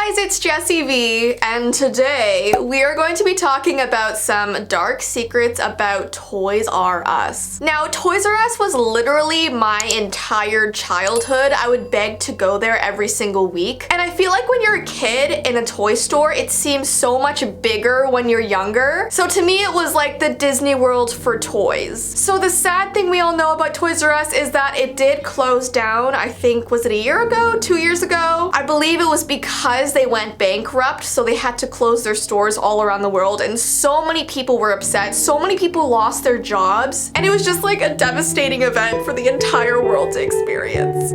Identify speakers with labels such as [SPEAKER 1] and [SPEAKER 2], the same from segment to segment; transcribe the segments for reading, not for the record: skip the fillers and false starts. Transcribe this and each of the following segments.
[SPEAKER 1] guys, it's Jessii Vee, and today we are going to be talking about some dark secrets about Toys R Us. Now, Toys R Us was literally my entire childhood. I would beg to go there every single week, and I feel like when you're a kid in a toy store, it seems so much bigger when you're younger. So to me, it was like the Disney World for toys. So the sad thing we all know about Toys R Us is that it did close down, I think, was it a year ago, 2 years ago? I believe it was because they went bankrupt, so they had to close their stores all around the world, and so many people were upset. So many people lost their jobs, and it was just like a devastating event for the entire world to experience.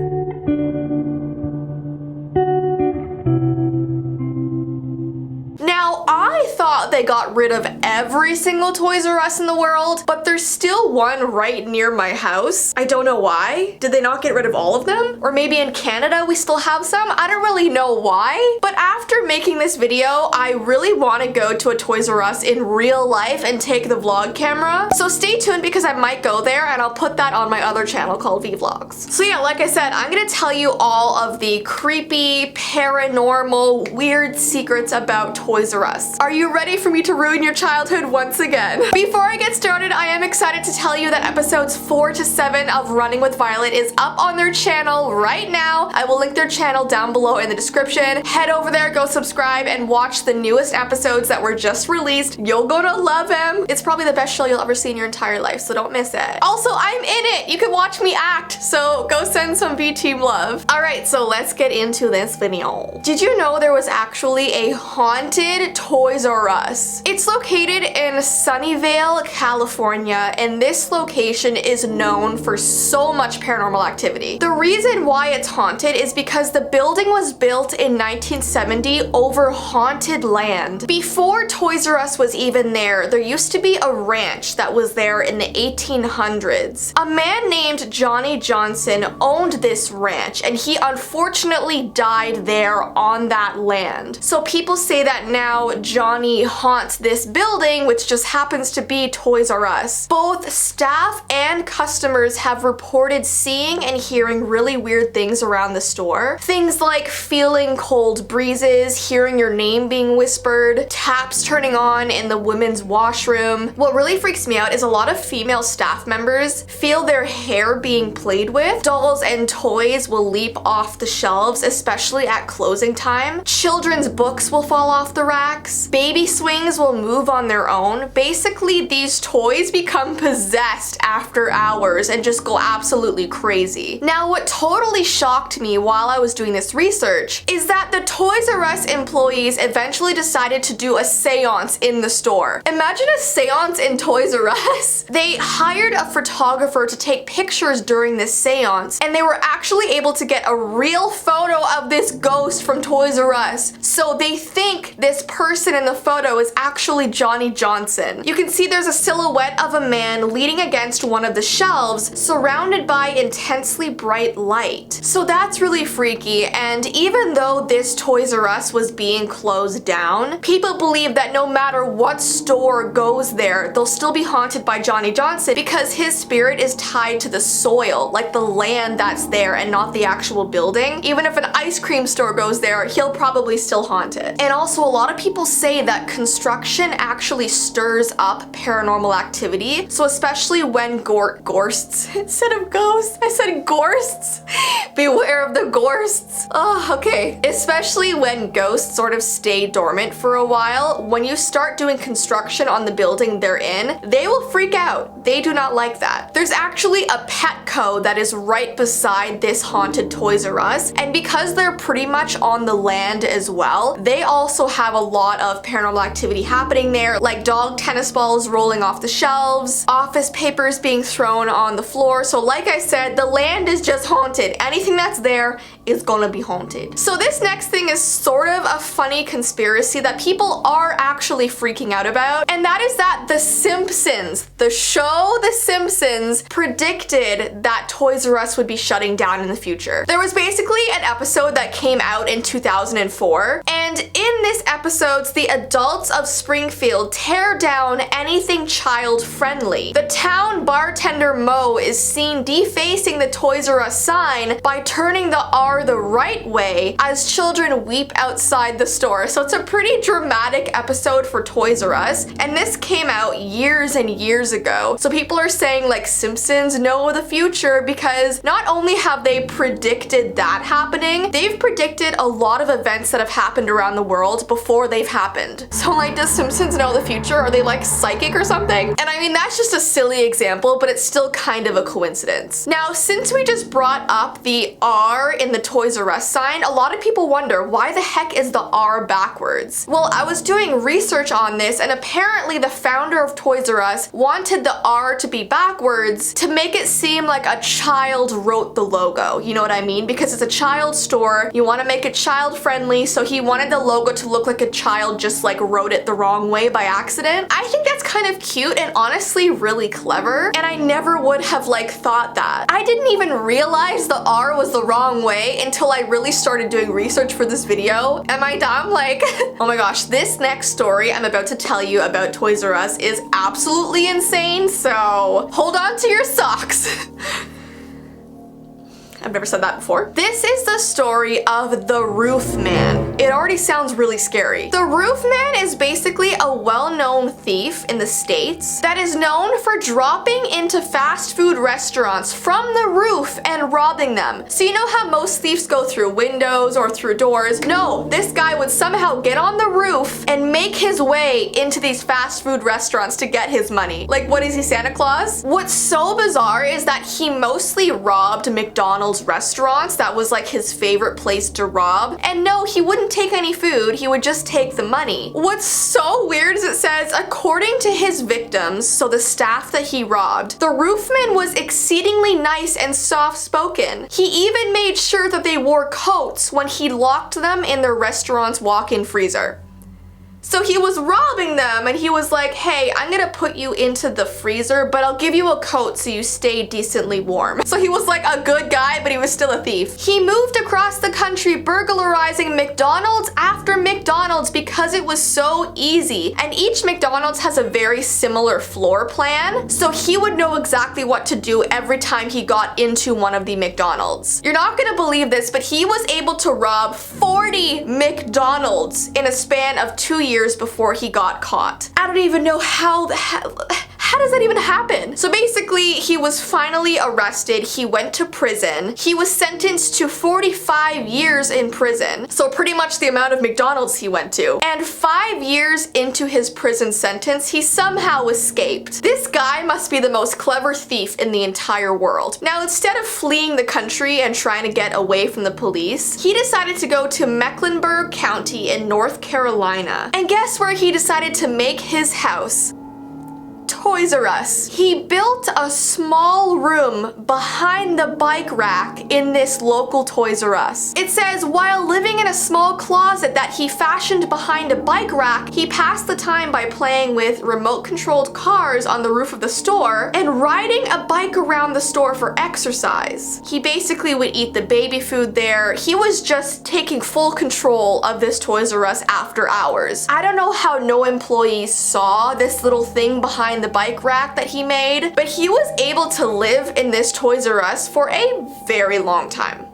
[SPEAKER 1] Now, I thought they got rid of every single Toys R Us in the world, but there's still one right near my house. I don't know why. Did they not get rid of all of them? Or maybe in Canada we still have some? I don't really know why. But after making this video, I really want to go to a Toys R Us in real life and take the vlog camera. So stay tuned because I might go there, and I'll put that on my other channel called Vee Vlogs. So yeah, like I said, I'm gonna tell you all of the creepy, paranormal, weird secrets about Toys R Us. Are you ready for me to ruin your childhood once again? Before I get started, I am excited to tell you that episodes 4 to 7 of Running with Violet is up on their channel right now. I will link their channel down below in the description. Head over there, go subscribe, and watch the newest episodes that were just released. You're gonna love them. It's probably the best show you'll ever see in your entire life, so don't miss it. Also, I'm in it. You can watch me act, so go send some V Team love. Alright, so let's get into this video. Did you know there was actually a haunted Toys R Us? It's located in Sunnyvale, California, and this location is known for so much paranormal activity. The reason why it's haunted is because the building was built in 1970 over haunted land. Before Toys R Us was even there used to be a ranch that was there in the 1800s. A man named Johnny Johnson owned this ranch, and he unfortunately died there on that land. So people say that now Johnny haunts this building, which just happens to be Toys R Us. Both staff and customers have reported seeing and hearing really weird things around the store. Things like feeling cold breezes, hearing your name being whispered, taps turning on in the women's washroom. What really freaks me out is a lot of female staff members feel their hair being played with. Dolls and toys will leap off the shelves, especially at closing time. Children's books will fall off the racks. Baby swings will move on their own. Basically, these toys become possessed after hours and just go absolutely crazy. Now, what totally shocked me while I was doing this research is that the Toys R Us employees eventually decided to do a seance in the store. Imagine a seance in Toys R Us. They hired a photographer to take pictures during this seance, and they were actually able to get a real photo of this ghost from Toys R Us. So they think this person in the photo is actually Johnny Johnson. You can see there's a silhouette of a man leaning against one of the shelves, surrounded by intensely bright light. So that's really freaky, and even though this Toys R Us was being closed down, people believe that no matter what store goes there, they'll still be haunted by Johnny Johnson because his spirit is tied to the soil, like the land that's there and not the actual building. Even if an ice cream store goes there, he'll probably still haunt it. And also, a lot of people say that construction actually stirs up paranormal activity. So especially when gorsts instead of ghosts, I said gorsts. Beware of the gorsts. Oh, okay. Especially when ghosts sort of stay dormant for a while, when you start doing construction on the building they're in, they will freak out. They do not like that. There's actually a Petco that is right beside this haunted Toys R Us, and because they're pretty much on the land as well, they also have a lot of paranormal activity happening there, like dog tennis balls rolling off the shelves, office papers being thrown on the floor. So like I said, the land is just haunted. Anything that's there is gonna be haunted. So this next thing is sort of a funny conspiracy that people are actually freaking out about, and that is that The Simpsons, the show so the Simpsons predicted that Toys R Us would be shutting down in the future. There was basically an episode that came out in 2004, and in this episode, the adults of Springfield tear down anything child-friendly. The town bartender Mo is seen defacing the Toys R Us sign by turning the R the right way as children weep outside the store. So it's a pretty dramatic episode for Toys R Us, and this came out years and years ago. So people are saying like Simpsons know the future because not only have they predicted that happening, they've predicted a lot of events that have happened around the world before they've happened. So like, does Simpsons know the future? Are they like psychic or something? And I mean, that's just a silly example, but it's still kind of a coincidence. Now, since we just brought up the R in the Toys R Us sign, a lot of people wonder, why the heck is the R backwards? Well, I was doing research on this, and apparently the founder of Toys R Us wanted the R to be backwards to make it seem like a child wrote the logo. You know what I mean? Because it's a child store, you want to make it child friendly, so he wanted the logo to look like a child just like wrote it the wrong way by accident. I think that's kind of cute and honestly really clever, and I never would have like thought that. I didn't even realize the R was the wrong way until I really started doing research for this video. Am I dumb? Like, oh my gosh, this next story I'm about to tell you about Toys R Us is absolutely insane, so hold on to your socks. I've never said that before. This is the story of the Roof Man. It already sounds really scary. The Roof Man is basically a well-known thief in the States that is known for dropping into fast food restaurants from the roof and robbing them. So you know how most thieves go through windows or through doors? No, this guy would somehow get on the roof and make his way into these fast food restaurants to get his money. Like, what is he, Santa Claus? What's so bizarre is that he mostly robbed McDonald's restaurants. That was like his favorite place to rob. And no, he wouldn't take any food, he would just take the money. What's so weird is it says, according to his victims, so the staff that he robbed, the roofman was exceedingly nice and soft-spoken. He even made sure that they wore coats when he locked them in their restaurant's walk-in freezer. So he was robbing them and he was like, hey, I'm gonna put you into the freezer, but I'll give you a coat so you stay decently warm. So he was like a good guy, but he was still a thief. He moved across the country burglarizing McDonald's after McDonald's because it was so easy. And each McDonald's has a very similar floor plan, so he would know exactly what to do every time he got into one of the McDonald's. You're not gonna believe this, but he was able to rob 40 McDonald's in a span of 2 years before he got caught. I don't even know how does that even happen? So basically, he was finally arrested, he went to prison, he was sentenced to 45 years in prison, so pretty much the amount of McDonald's he went to. And 5 years into his prison sentence, he somehow escaped. This guy must be the most clever thief in the entire world. Now, instead of fleeing the country and trying to get away from the police, he decided to go to Mecklenburg County in North Carolina. And guess where he decided to make his house? Toys R Us. He built a small room behind the bike rack in this local Toys R Us. It says, while living in a small closet that he fashioned behind a bike rack, he passed the time by playing with remote-controlled cars on the roof of the store and riding a bike around the store for exercise. He basically would eat the baby food there. He was just taking full control of this Toys R Us after hours. I don't know how no employees saw this little thing behind the bike rack that he made, but he was able to live in this Toys R Us for a very long time.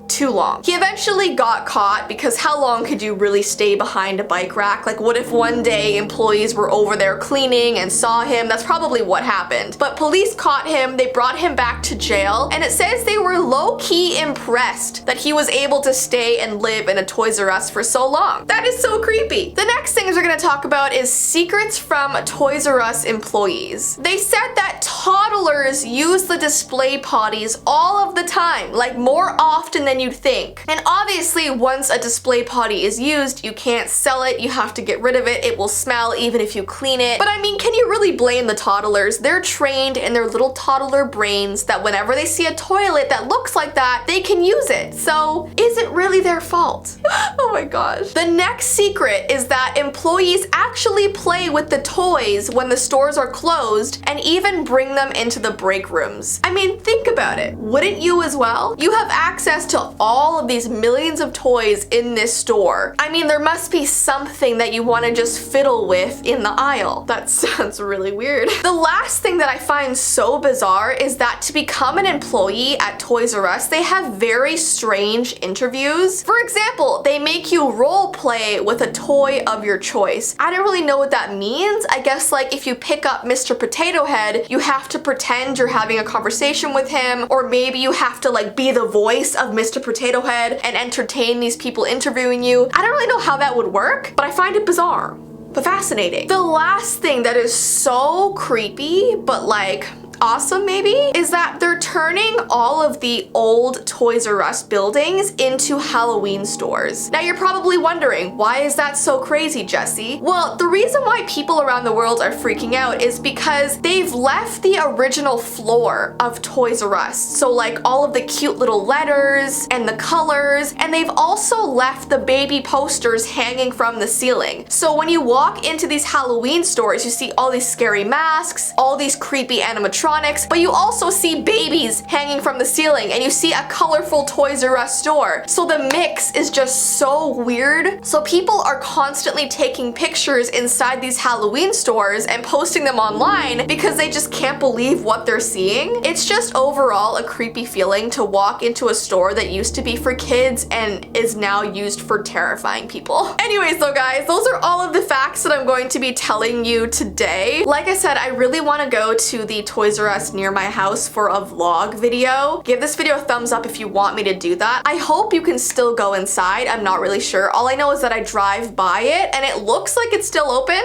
[SPEAKER 1] Too long. He eventually got caught because how long could you really stay behind a bike rack? Like, what if one day employees were over there cleaning and saw him? That's probably what happened. But police caught him, they brought him back to jail, and it says they were low-key impressed that he was able to stay and live in a Toys R Us for so long. That is so creepy. The next things we're gonna talk about is secrets from Toys R Us employees. They said that Toddlers toddlers use the display potties all of the time, like more often than you'd think. And obviously, once a display potty is used, you can't sell it, you have to get rid of it, it will smell even if you clean it. But I mean, can you really blame the toddlers? They're trained in their little toddler brains that whenever they see a toilet that looks like that, they can use it. So is it really their fault? Oh my gosh. The next secret is that employees actually play with the toys when the stores are closed and even bring them into the break rooms. I mean, think about it. Wouldn't you as well? You have access to all of these millions of toys in this store. I mean, there must be something that you want to just fiddle with in the aisle. That sounds really weird. The last thing that I find so bizarre is that to become an employee at Toys R Us, they have very strange interviews. For example, they make you role play with a toy of your choice. I don't really know what that means. I guess like if you pick up Mr. Potato Head, you have to pretend you're having a conversation with him, or maybe you have to like be the voice of Mr. Potato Head and entertain these people interviewing you. I don't really know how that would work, but I find it bizarre, but fascinating. The last thing that is so creepy, but like awesome maybe, is that they're turning all of the old Toys R Us buildings into Halloween stores. Now you're probably wondering, why is that so crazy, Jessii? Well, the reason why people around the world are freaking out is because they've left the original floor of Toys R Us. So like all of the cute little letters and the colors, and they've also left the baby posters hanging from the ceiling. So when you walk into these Halloween stores, you see all these scary masks, all these creepy animatronics, but you also see babies hanging from the ceiling, and you see a colorful Toys R Us store. So the mix is just so weird. So people are constantly taking pictures inside these Halloween stores and posting them online because they just can't believe what they're seeing. It's just overall a creepy feeling to walk into a store that used to be for kids and is now used for terrifying people. Anyways though guys, those are all of the facts that I'm going to be telling you today. Like I said, I really want to go to the Toys R Us near my house for a vlog video. Give this video a thumbs up if you want me to do that. I hope you can still go inside. I'm not really sure. All I know is that I drive by it and it looks like it's still open.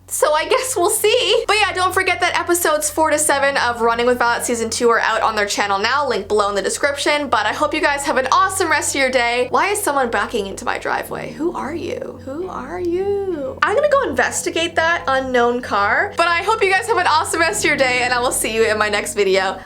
[SPEAKER 1] So I guess we'll see. But yeah, don't forget that episodes 4 to 7 of Running with Violet Season 2 are out on their channel now, link below in the description. But I hope you guys have an awesome rest of your day. Why is someone backing into my driveway? Who are you? Who are you? I'm gonna go investigate that unknown car. But I hope you guys have an awesome rest of your day, and I will see you in my next video.